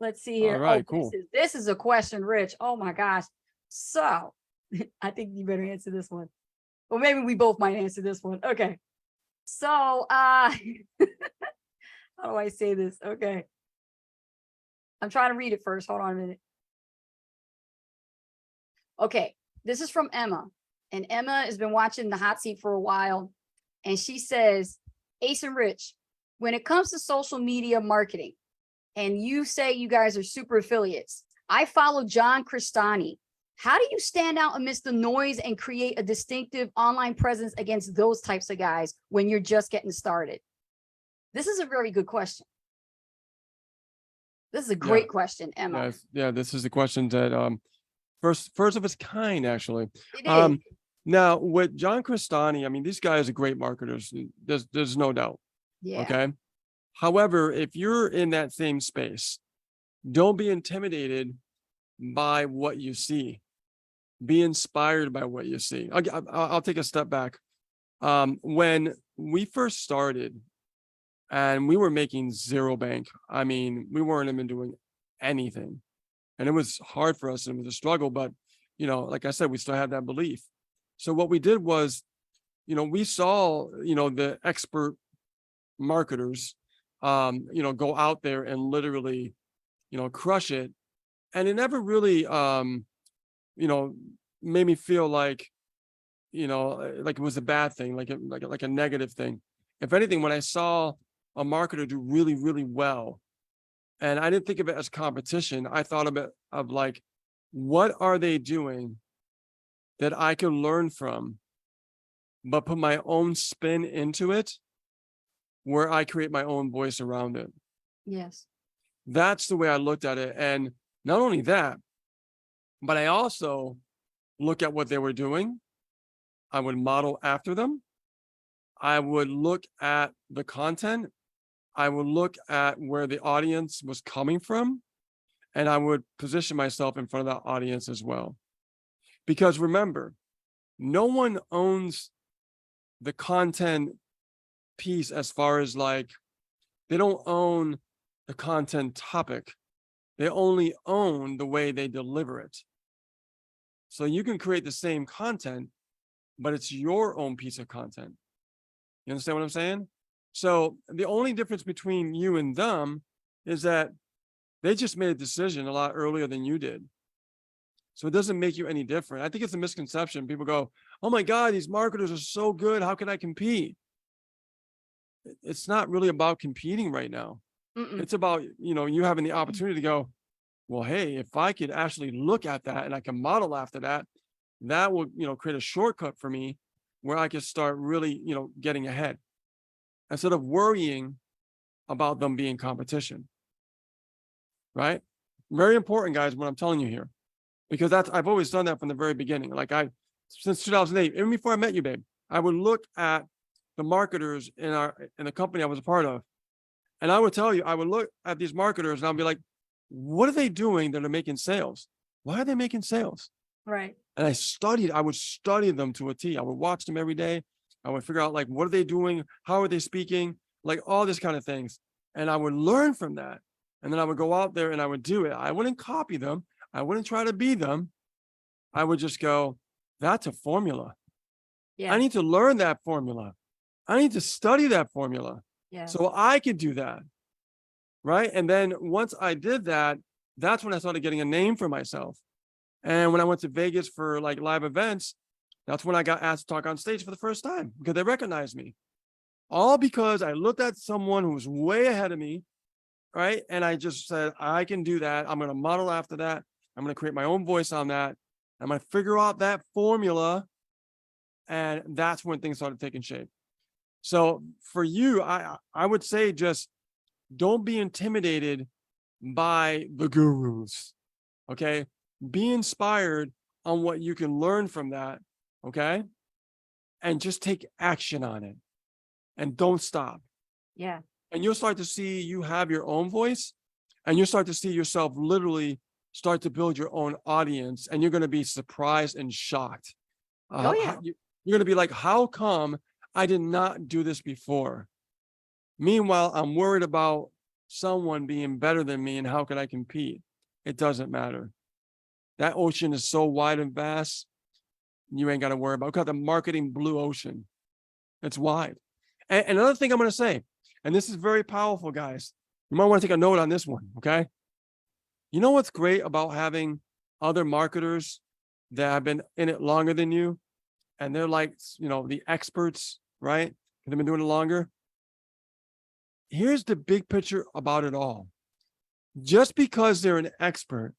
Let's see here. All right, cool. This is a question, Rich. Oh my gosh. So I think you better answer this one. Or maybe we both might answer this one. Okay. So how do I say this? Okay. I'm trying to read it first. Hold on a minute. Okay. This is from Emma. And Emma has been watching the hot seat for a while. And she says, Ace and Rich, when it comes to social media marketing, and you say you guys are super affiliates, I follow John Cristani. How do you stand out amidst the noise and create a distinctive online presence against those types of guys when you're just getting started? This is a very good question. This is a great question, Emma. Yeah, this is a question that first of its kind, actually. It is. Now with John Cristani, I mean, these guys are great marketers. There's no doubt. Yeah. Okay. However, if you're in that same space, don't be intimidated by what you see. Be inspired by what you see. I'll take a step back. When we first started and we were making zero bank, I mean, we weren't even doing anything. And it was hard for us and it was a struggle, but like I said, we still had that belief. So what we did was, we saw, the expert marketers, go out there and literally, crush it. And it never really, made me feel like, like it was a bad thing, like a negative thing. If anything, when I saw a marketer do really, really well, and I didn't think of it as competition, I thought of it of like, what are they doing that I can learn from, but put my own spin into it, where I create my own voice around it. Yes. That's the way I looked at it. And not only that, but I also look at what they were doing. I would model after them. I would look at the content. I would look at where the audience was coming from. And I would position myself in front of that audience as well. Because remember, no one owns the content piece as far as like, they don't own the content topic. They only own the way they deliver it. So you can create the same content, but it's your own piece of content. You understand what I'm saying? So the only difference between you and them is that they just made a decision a lot earlier than you did. So it doesn't make you any different. I think it's a misconception. People go, oh my God, these marketers are so good. How can I compete? It's not really about competing right now. Mm-mm. It's about, you having the opportunity to go, well, hey, if I could actually look at that and I can model after that, that will, create a shortcut for me where I can start really, getting ahead instead of worrying about them being competition. Right? Very important, guys, what I'm telling you here, because I've always done that from the very beginning. Like since 2008, even before I met you, babe, I would look at the marketers in the company I was a part of. And I would tell you, I would look at these marketers and I'll be like, what are they doing that are making sales? Why are they making sales? Right. And I would study them to a T. I would watch them every day. I would figure out like, what are they doing? How are they speaking? Like all this kind of things. And I would learn from that. And then I would go out there and I would do it. I wouldn't copy them. I wouldn't try to be them. I would just go, that's a formula. Yeah. I need to learn that formula. I need to study that formula. Yeah. So I could do that. Right. And then once I did that, that's when I started getting a name for myself. And when I went to Vegas for like live events, that's when I got asked to talk on stage for the first time because they recognized me. All because I looked at someone who was way ahead of me. Right. And I just said, I can do that. I'm going to model after that. I'm going to create my own voice on that. I'm going to figure out that formula. And that's when things started taking shape. So for you, I would say just don't be intimidated by the gurus. Okay. Be inspired on what you can learn from that. Okay. And just take action on it and don't stop. Yeah. And you'll start to see you have your own voice and you'll start to see yourself literally start to build your own audience. And you're going to be surprised and shocked. Oh, yeah. You're going to be like, how come I did not do this before? Meanwhile, I'm worried about someone being better than me and how can I compete? It doesn't matter. That ocean is so wide and vast, you ain't got to worry about. Look at the marketing blue ocean. It's wide. And another thing I'm going to say, and this is very powerful, guys. You might want to take a note on this one, okay? You know what's great about having other marketers that have been in it longer than you? And they're like, the experts, right? They've been doing it longer. Here's the big picture about it all. Just because they're an expert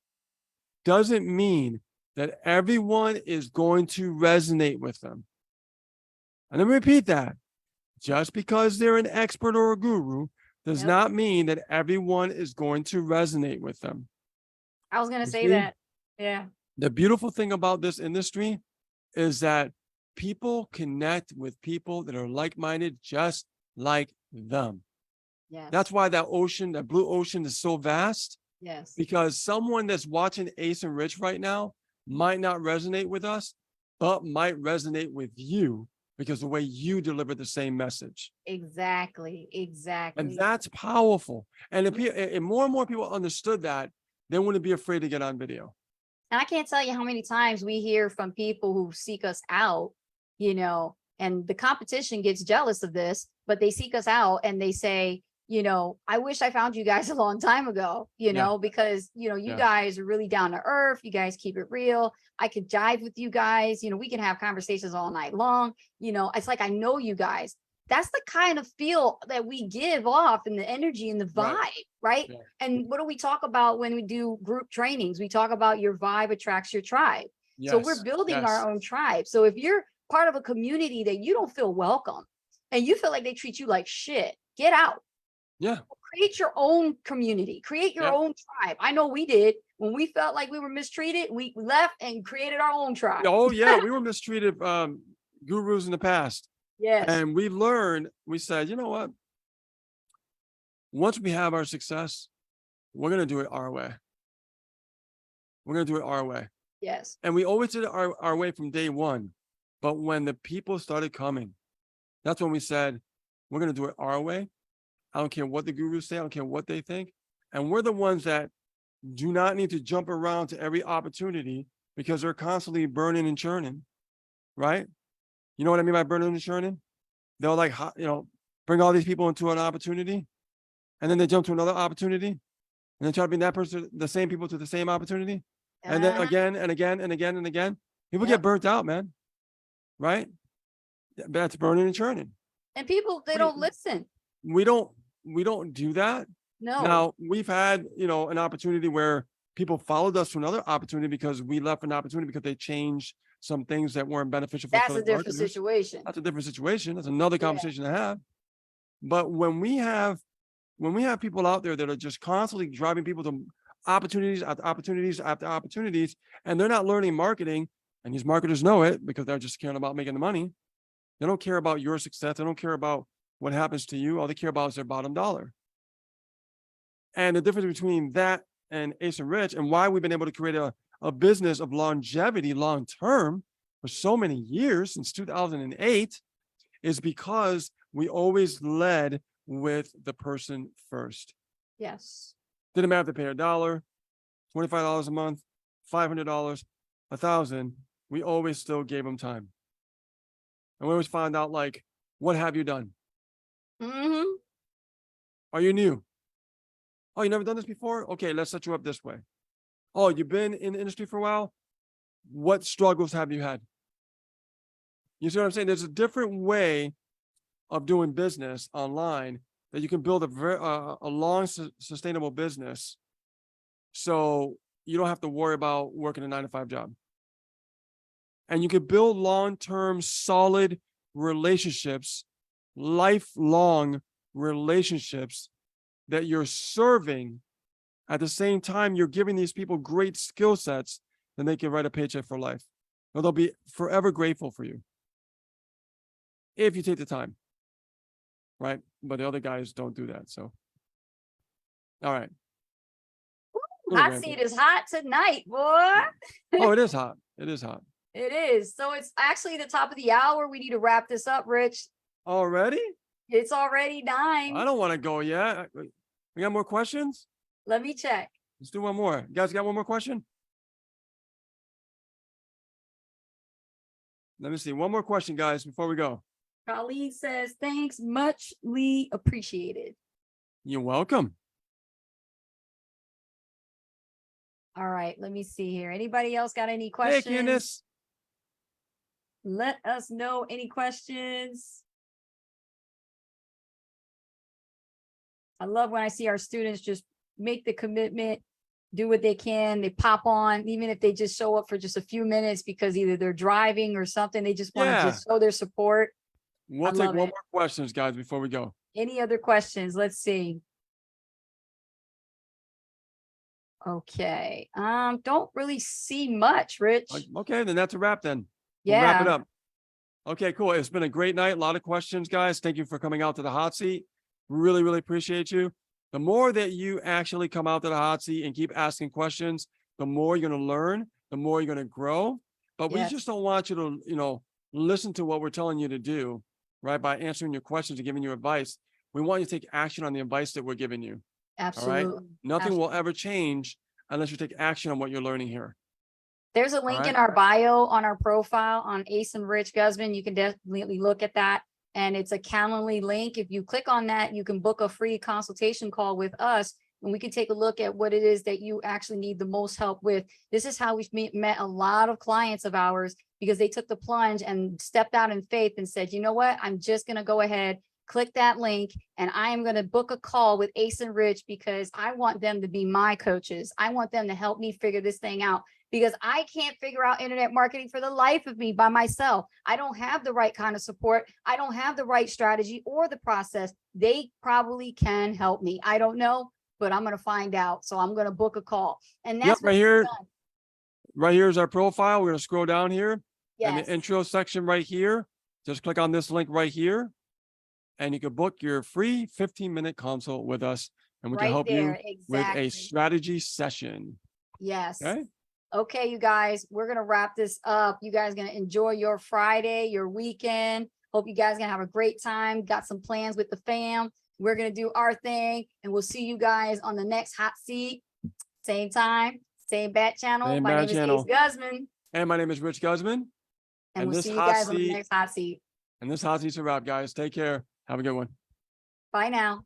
doesn't mean that everyone is going to resonate with them. And let me repeat that. Just because they're an expert or a guru does not mean that everyone is going to resonate with them. I was going to say that. Yeah. The beautiful thing about this industry is that people connect with people that are like-minded, just like them. Yes. That's why that ocean, that blue ocean is so vast. Yes. Because someone that's watching Ace and Rich right now might not resonate with us, but might resonate with you because the way you deliver the same message. Exactly. And Exactly. that's powerful. And if more and more people understood that, they wouldn't be afraid to get on video. And I can't tell you how many times we hear from people who seek us out, you know, and the competition gets jealous of this, but they seek us out and they say, you know, I wish I found you guys a long time ago, you Yeah. know, because, you know, you Yeah. guys are really down to earth. You guys keep it real. I could jive with you guys. You know, we can have conversations all night long. You know, it's like I know you guys. That's the kind of feel that we give off and the energy and the vibe, Right. right? Yeah. And what do we talk about when we do group trainings? We talk about your vibe attracts your tribe. So we're Yes. building Yes. our own tribe. So if you're part of a community that you don't feel welcome and you feel like they treat you like shit, get out. Yeah. Create your own community, create your Yep. own tribe. I know we did. When we felt like we were mistreated, we left and created our own tribe. Oh yeah, we were mistreated gurus in the past. Yes. And we learned, we said, you know what? Once we have our success, we're going to do it our way. We're going to do it our way. Yes. And we always did it our way from day one. But when the people started coming, that's when we said, we're going to do it our way. I don't care what the gurus say. I don't care what they think. And we're the ones that do not need to jump around to every opportunity because they're constantly burning and churning, right? You know what I mean by burning and churning? They'll like, you know, bring all these people into an opportunity and then they jump to another opportunity and then try to bring that person, the same people to the same opportunity. And then again and again and again and again, people get burnt out, man. Right? That's burning and churning. And people, they don't listen. We don't do that. No. Now we've had, you know, an opportunity where people followed us to another opportunity because we left an opportunity because they changed some things that weren't beneficial for That's a different marketers. situation. That's a different situation. That's another conversation to have. But when we have people out there that are just constantly driving people to opportunities after opportunities after opportunities, and they're not learning marketing, and these marketers know it because they're just caring about making the money. They don't care about your success. They don't care about what happens to you. All they care about is their bottom dollar. And the difference between that and Ace and Rich and why we've been able to create a business of longevity, long-term for so many years since 2008 is because we always led with the person first. Yes. Didn't matter if they pay $1, $25 a month, $500, $1,000. We always still gave them time. And we always found out, like, what have you done? Mm-hmm. Are you new? Oh, you never done this before? Okay, let's set you up this way. Oh, you've been in the industry for a while? What struggles have you had? You see what I'm saying? There's a different way of doing business online that you can build a long, sustainable business so you don't have to worry about working a 9-to-5 job. And you can build long-term, solid relationships, lifelong relationships that you're serving. At the same time, you're giving these people great skill sets, then they can write a paycheck for life. Or they'll be forever grateful for you if you take the time, right? But the other guys don't do that. So, all right. Hot seat is hot tonight, boy. Oh, it is hot. It is hot. It is. So it's actually the top of the hour. We need to wrap this up, Rich. Already? It's already 9. I don't want to go yet. We got more questions? Let me check. Let's do one more. You guys got one more question? Let me see. One more question, guys, before we go. Colleen says, thanks, muchly appreciated. You're welcome. All right, let me see here. Anybody else got any Hey, questions? Candace. Let us know any questions. I love when I see our students just make the commitment, do what they can. They pop on, even if they just show up for just a few minutes because either they're driving or something. They just want to just show their support. We'll take one more questions, guys, before we go. Any other questions? Let's see. Okay. Don't really see much, Rich. Okay, then that's a wrap then. Yeah. We'll wrap it up. Okay, cool. It's been a great night. A lot of questions, guys. Thank you for coming out to the hot seat. Really, really appreciate you. The more that you actually come out to the hot seat and keep asking questions, the more you're going to learn, the more you're going to grow. But we just don't want you to, listen to what we're telling you to do, right? By answering your questions and giving you advice. We want you to take action on the advice that we're giving you. All right. Absolutely. Nothing will Absolutely. ever change unless you take action on what you're learning here. There's a All link right. in our bio on our profile on Ace and Rich Guzman. You can definitely look at that. And it's a Calendly link. If you click on that, you can book a free consultation call with us and we can take a look at what it is that you actually need the most help with. This is how we've met a lot of clients of ours because they took the plunge and stepped out in faith and said, you know what, I'm just going to go ahead, click that link, and I am going to book a call with Ace and Rich because I want them to be my coaches. I want them to help me figure this thing out because I can't figure out internet marketing for the life of me by myself. I don't have the right kind of support. I don't have the right strategy or the process. They probably can help me. I don't know, but I'm going to find out. So I'm going to book a call. And that's right here. Right here is our profile. We're going to scroll down here and the intro section right here. Just click on this link right here and you can book your free 15-minute consult with us and we can help you with a strategy session. Yes. Okay. Okay, you guys, we're going to wrap this up. You guys are going to enjoy your Friday, your weekend. Hope you guys are going to have a great time. Got some plans with the fam. We're going to do our thing and we'll see you guys on the next hot seat. Same time, same bat channel. My name is Ace Guzman. And my name is Rich Guzman. And we'll see you guys on the next hot seat. And this hot seat's a wrap, guys. Take care. Have a good one. Bye now.